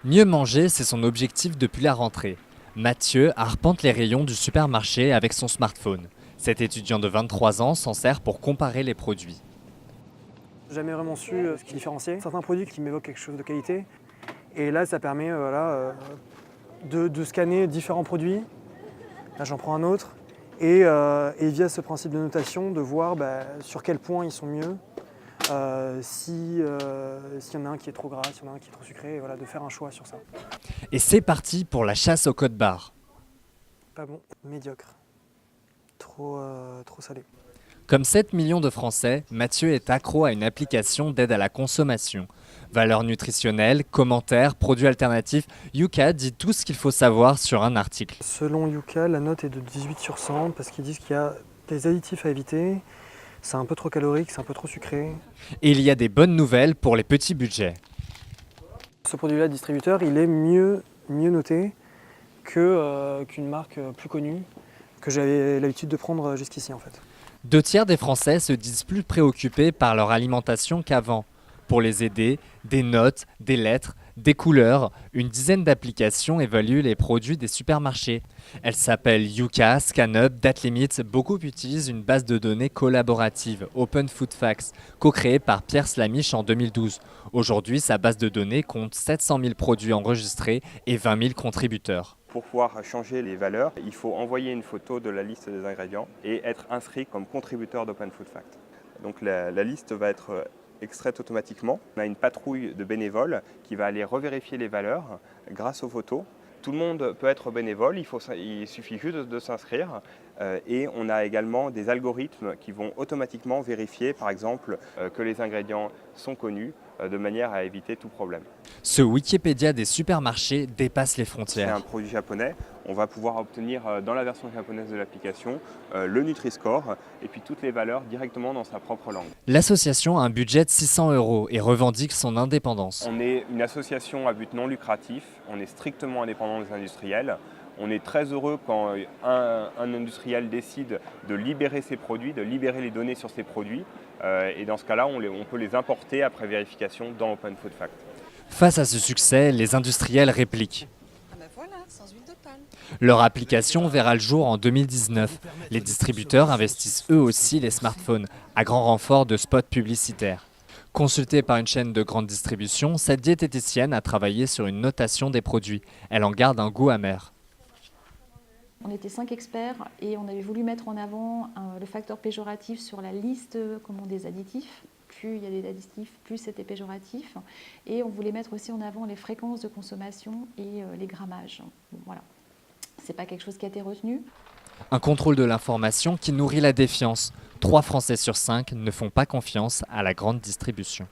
Mieux manger, c'est son objectif depuis la rentrée. Mathieu arpente les rayons du supermarché avec son smartphone. Cet étudiant de 23 ans s'en sert pour comparer les produits. J'ai jamais vraiment su ce qui différenciait. Certains produits qui m'évoquent quelque chose de qualité. Et là, ça permet de scanner différents produits. Là, j'en prends un autre. Et via ce principe de notation, de voir sur quel point ils sont mieux. S'il y en a un qui est trop gras, s'il y en a un qui est trop sucré, et voilà, de faire un choix sur ça. Et c'est parti pour la chasse au code barre. Pas bon, médiocre. Trop salé. Comme 7 millions de Français, Mathieu est accro à une application d'aide à la consommation. Valeurs nutritionnelles, commentaires, produits alternatifs, Yuka dit tout ce qu'il faut savoir sur un article. Selon Yuka, la note est de 18 sur 100 parce qu'ils disent qu'il y a des additifs à éviter, c'est un peu trop calorique, c'est un peu trop sucré. Et il y a des bonnes nouvelles pour les petits budgets. Ce produit-là, distributeur, il est mieux noté qu'une marque plus connue que j'avais l'habitude de prendre jusqu'ici en fait. 2 tiers des Français se disent plus préoccupés par leur alimentation qu'avant. Pour les aider, des notes, des lettres, des couleurs, une dizaine d'applications évaluent les produits des supermarchés. Elles s'appellent Yuka, ScanUp, DateLimit. Beaucoup utilisent une base de données collaborative, Open Food Facts, co-créée par Pierre Slamiche en 2012. Aujourd'hui, sa base de données compte 700 000 produits enregistrés et 20 000 contributeurs. Pour pouvoir changer les valeurs, il faut envoyer une photo de la liste des ingrédients et être inscrit comme contributeur d'Open Food Facts. Donc la liste va être extraite automatiquement. On a une patrouille de bénévoles qui va aller revérifier les valeurs grâce aux photos. Tout le monde peut être bénévole, il suffit juste de s'inscrire. Et on a également des algorithmes qui vont automatiquement vérifier, par exemple, que les ingrédients sont connus, de manière à éviter tout problème. Ce Wikipédia des supermarchés dépasse les C'est frontières. un produit japonais. On va pouvoir obtenir dans la version japonaise de l'application le Nutri-Score et puis toutes les valeurs directement dans sa propre langue. L'association a un budget de 600 € et revendique son indépendance. On est une association à but non lucratif, on est strictement indépendant des industriels. On est très heureux quand un industriel décide de libérer ses produits, de libérer les données sur ses produits. Et dans ce cas-là, on peut les importer après vérification dans Open Food Facts. Face à ce succès, les industriels répliquent. Ah ben voilà, sans huile de palme. Leur application verra le jour en 2019. Les distributeurs investissent eux aussi les smartphones, à grand renfort de spots publicitaires. Consultée par une chaîne de grande distribution, cette diététicienne a travaillé sur une notation des produits. Elle en garde un goût amer. On était 5 experts et on avait voulu mettre en avant le facteur péjoratif sur la liste des additifs. Plus il y a des additifs, plus c'était péjoratif. Et on voulait mettre aussi en avant les fréquences de consommation et les grammages. Bon, voilà. C'est pas quelque chose qui a été retenu. Un contrôle de l'information qui nourrit la défiance. 3 Français sur 5 ne font pas confiance à la grande distribution.